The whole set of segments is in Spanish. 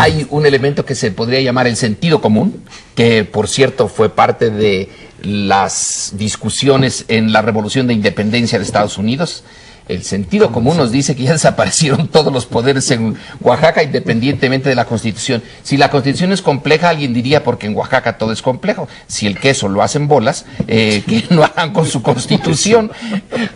hay un elemento que se podría llamar el sentido común, que por cierto fue parte de las discusiones en la Revolución de Independencia de Estados Unidos. El sentido común nos dice que ya desaparecieron todos los poderes en Oaxaca, independientemente de la Constitución. Si la Constitución es compleja, alguien diría porque en Oaxaca todo es complejo. Si el queso lo hacen bolas, que no hagan con su Constitución.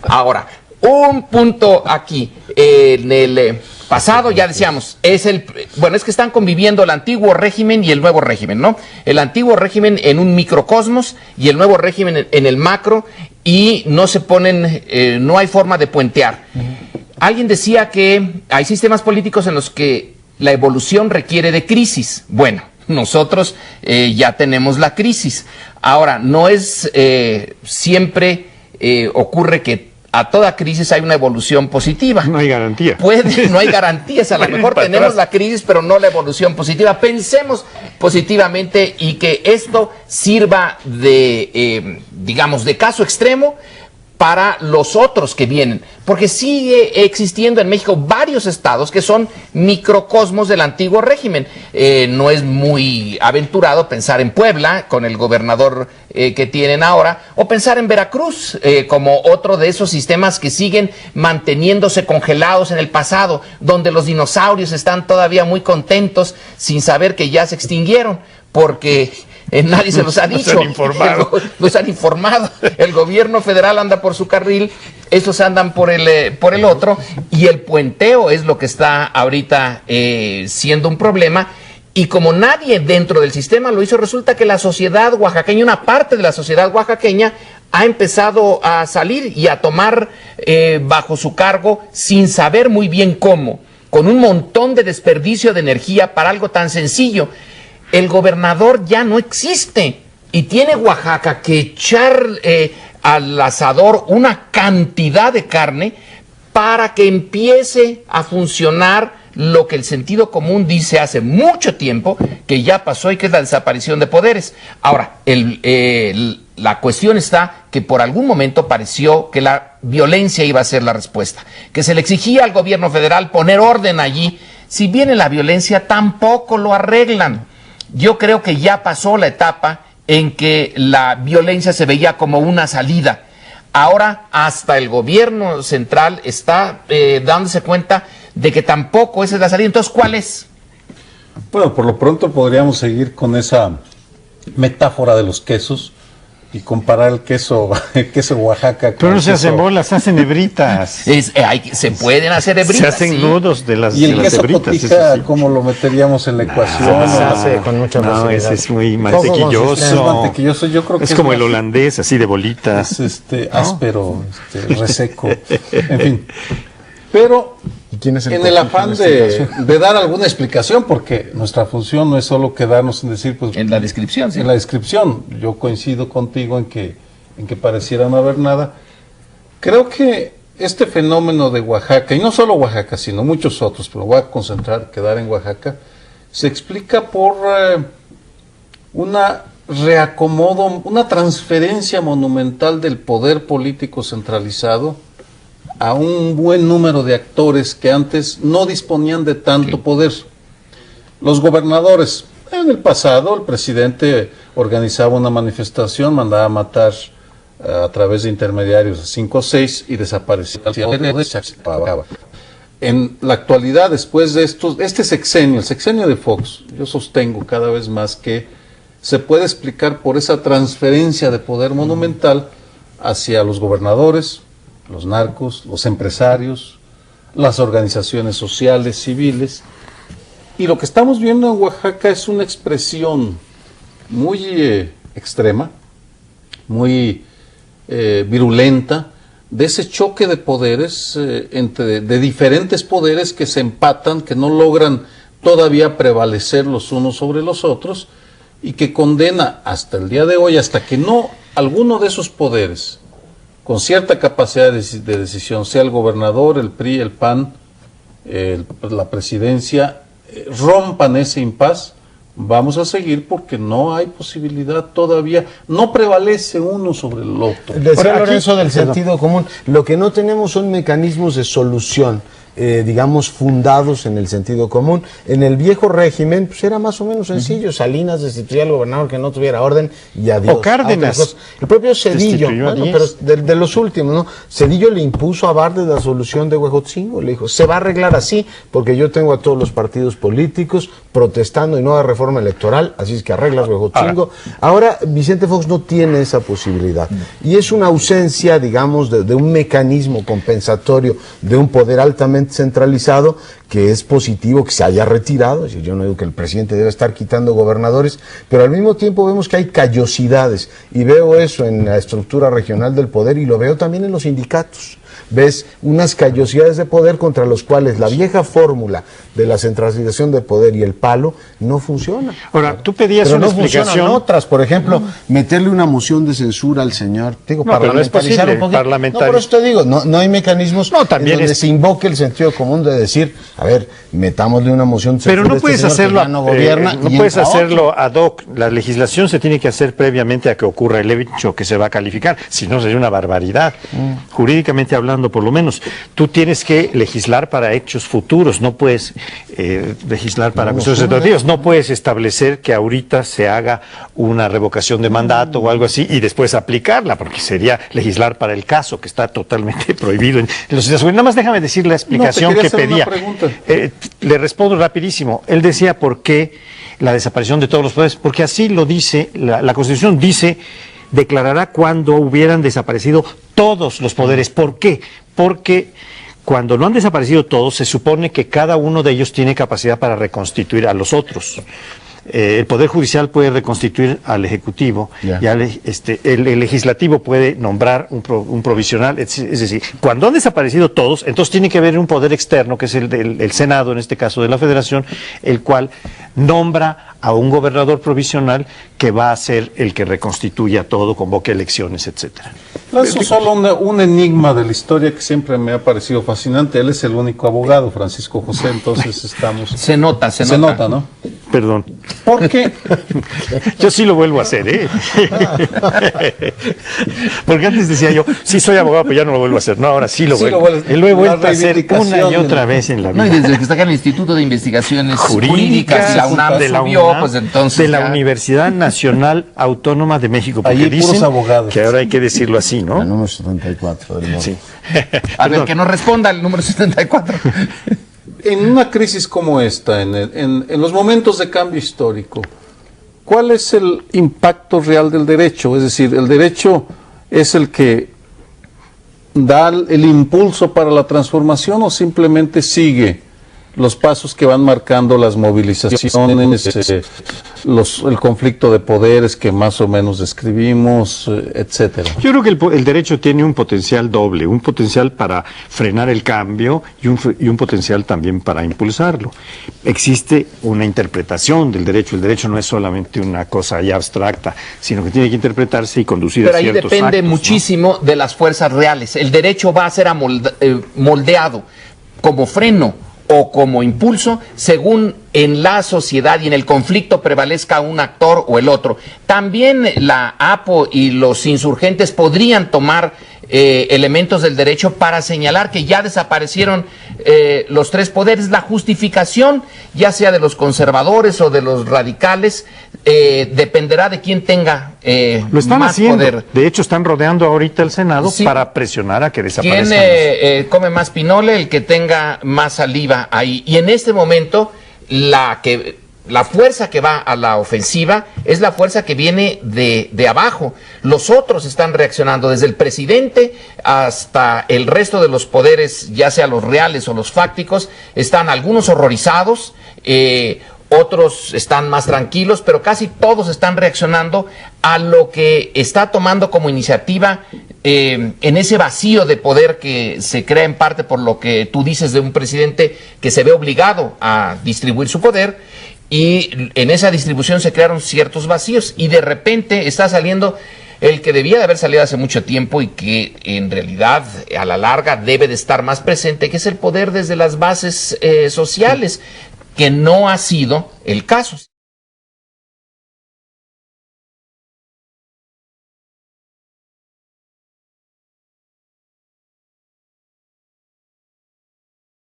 Ahora, un punto aquí, en el pasado ya decíamos, es que están conviviendo el antiguo régimen y el nuevo régimen, ¿no? El antiguo régimen en un microcosmos y el nuevo régimen en el macro, y no se ponen, no hay forma de puentear. Alguien decía que hay sistemas políticos en los que la evolución requiere de crisis. Bueno, nosotros ya tenemos la crisis. Ahora, no es siempre ocurre que a toda crisis hay una evolución positiva. No hay garantía. No hay garantías. A lo mejor tenemos la crisis, pero no la evolución positiva. Pensemos positivamente y que esto sirva de, digamos, de caso extremo para los otros que vienen, porque sigue existiendo en México varios estados que son microcosmos del antiguo régimen. No es muy aventurado pensar en Puebla, con el gobernador que tienen ahora, o pensar en Veracruz, como otro de esos sistemas que siguen manteniéndose congelados en el pasado, donde los dinosaurios están todavía muy contentos sin saber que ya se extinguieron, porque nadie se los ha dicho. Nos han informado. El gobierno federal anda por su carril, estos andan por el otro, y el puenteo es lo que está ahorita siendo un problema. Y como nadie dentro del sistema lo hizo, resulta que la sociedad oaxaqueña, una parte de la sociedad oaxaqueña, ha empezado a salir y a tomar bajo su cargo, sin saber muy bien cómo, con un montón de desperdicio de energía para algo tan sencillo. El gobernador ya no existe y tiene Oaxaca que echar al asador una cantidad de carne para que empiece a funcionar lo que el sentido común dice hace mucho tiempo que ya pasó, y que es la desaparición de poderes. Ahora, la cuestión está que por algún momento pareció que la violencia iba a ser la respuesta, que se le exigía al gobierno federal poner orden allí. Si viene la violencia, tampoco lo arreglan. Yo creo que ya pasó la etapa en que la violencia se veía como una salida. Ahora hasta el gobierno central está dándose cuenta de que tampoco esa es la salida. Entonces, ¿cuál es? Bueno, por lo pronto podríamos seguir con esa metáfora de los quesos y comparar el queso Oaxaca con Pero no se hacen bolas, se hacen hebritas. Se pueden hacer hebritas. Se hacen nudos de las y el queso hebritas. cotija, sí. ¿Cómo lo meteríamos en la ecuación? Se hace con mucha facilidad. Ese es muy mantequilloso. Yo creo que es como el holandés, así de bolitas. Es áspero, reseco, en fin. Pero en el afán de dar alguna explicación, porque nuestra función no es solo quedarnos en decir, pues, en la descripción, sí. En la descripción, yo coincido contigo en que pareciera no haber nada. Creo que este fenómeno de Oaxaca, y no solo Oaxaca, sino muchos otros, pero voy a quedar en Oaxaca, se explica por una reacomodo, una transferencia monumental del poder político centralizado a un buen número de actores que antes no disponían de tanto poder. Los gobernadores, en el pasado el presidente organizaba una manifestación, mandaba a matar a través de intermediarios a 5 o 6 y desaparecía. En la actualidad, después de este sexenio, el sexenio de Fox, yo sostengo cada vez más que se puede explicar por esa transferencia de poder monumental hacia los gobernadores, los narcos, los empresarios, las organizaciones sociales, civiles. Y lo que estamos viendo en Oaxaca es una expresión muy extrema, muy virulenta, de ese choque de poderes, de diferentes poderes que se empatan, que no logran todavía prevalecer los unos sobre los otros, y que condena hasta el día de hoy, hasta que no alguno de esos poderes con cierta capacidad de decisión, sea el gobernador, el PRI, el PAN, la presidencia, rompan ese impas, vamos a seguir, porque no hay posibilidad todavía, no prevalece uno sobre el otro. Decía Lorenzo del sentido común, lo que no tenemos son mecanismos de solución. digamos, fundados en el sentido común. En el viejo régimen, pues era más o menos sencillo. Salinas destituía al gobernador que no tuviera orden y adiós. O Cárdenas. El propio Zedillo, bueno, pero de los últimos, ¿no? Zedillo le impuso a Bardes la solución de Huejotzingo. Le dijo, se va a arreglar así, porque yo tengo a todos los partidos políticos protestando y nueva reforma electoral, así es que arreglas Huejotzingo. Ahora Vicente Fox no tiene esa posibilidad. Y es una ausencia, digamos, de un mecanismo compensatorio de un poder altamente centralizado, que es positivo que se haya retirado. Es decir, yo no digo que el presidente debe estar quitando gobernadores, pero al mismo tiempo vemos que hay callosidades, y veo eso en la estructura regional del poder y lo veo también en los sindicatos. Ves unas callosidades de poder contra los cuales la vieja fórmula de la centralización de poder y el palo no funciona. Ahora, tú pedías pero una no explicación. Funcionan otras, por ejemplo, meterle una moción de censura al señor. Digo, No, pero no es posible, No, por eso te digo, no hay mecanismos también en donde se invoque el sentido común de decir, a ver, metámosle una moción de censura. Pero no puedes hacerlo, no gobierna, no puedes hacerlo ad hoc. La legislación se tiene que hacer previamente a que ocurra el hecho que se va a calificar. Si no, sería una barbaridad. Jurídicamente hablando, por lo menos. Tú tienes que legislar para hechos futuros, no puedes legislar para cuestiones retroactivas, no puedes establecer que ahorita se haga una revocación de mandato o algo así y después aplicarla, porque sería legislar para el caso, que está totalmente prohibido en los Estados Unidos. Nada más déjame decir la explicación que pedía. Le respondo rapidísimo. Él decía por qué la desaparición de todos los poderes, porque así lo dice, la Constitución dice, declarará cuando hubieran desaparecido todos los poderes. ¿Por qué? Porque cuando no han desaparecido todos, se supone que cada uno de ellos tiene capacidad para reconstituir a los otros. El Poder Judicial puede reconstituir al Ejecutivo y el Legislativo puede nombrar un provisional. Es decir, cuando han desaparecido todos, entonces tiene que haber un poder externo, que es el Senado, en este caso de la Federación, el cual nombra a un gobernador provisional que va a ser el que reconstituya todo, convoque elecciones, etcétera. Lanzo solo un enigma de la historia que siempre me ha parecido fascinante. Él es el único abogado, Francisco José, entonces estamos... Se nota, ¿no? Perdón. ¿Por qué? Yo sí lo vuelvo a hacer, ¿eh? Porque antes decía yo, sí soy abogado, pero ya no lo vuelvo a hacer. No, ahora sí lo vuelvo. Lo he vuelto a hacer una y otra vez en la vida. No, y desde que está acá en el Instituto de Investigaciones Jurídicas, la UNAM de la subió, UNAM, pues entonces de la Universidad Nacional Autónoma de México, porque ahí dicen puros abogados. que ahora hay que decirlo así, ¿no? El número 74 del mundo. Sí. A ver, que nos responda el número 74. En una crisis como esta, en los momentos de cambio histórico, ¿cuál es el impacto real del derecho? Es decir, ¿el derecho es el que da el impulso para la transformación o simplemente sigue los pasos que van marcando las movilizaciones, el conflicto de poderes que más o menos describimos, etcétera? Yo creo que el derecho tiene un potencial doble, un potencial para frenar el cambio y un potencial también para impulsarlo. Existe una interpretación del derecho. El derecho no es solamente una cosa ya abstracta, sino que tiene que interpretarse y conducir a ciertos actos. Pero ahí depende muchísimo de las fuerzas reales. El derecho va a ser moldeado como freno o como impulso, según en la sociedad y en el conflicto prevalezca un actor o el otro. También la APO y los insurgentes podrían tomar elementos del derecho para señalar que ya desaparecieron los tres poderes. La justificación, ya sea de los conservadores o de los radicales, dependerá de quién tenga lo están más haciendo. poder. De hecho, están rodeando ahorita el Senado para presionar a que desaparezcan. ¿Quién come más pinole? El que tenga más saliva ahí. Y en este momento, la fuerza que va a la ofensiva es la fuerza que viene de abajo. Los otros están reaccionando, desde el presidente hasta el resto de los poderes, ya sea los reales o los fácticos, están algunos horrorizados, otros están más tranquilos, pero casi todos están reaccionando a lo que está tomando como iniciativa en ese vacío de poder que se crea en parte por lo que tú dices de un presidente que se ve obligado a distribuir su poder, y en esa distribución se crearon ciertos vacíos y de repente está saliendo el que debía de haber salido hace mucho tiempo y que en realidad a la larga debe de estar más presente, que es el poder desde las bases sociales, que no ha sido el caso.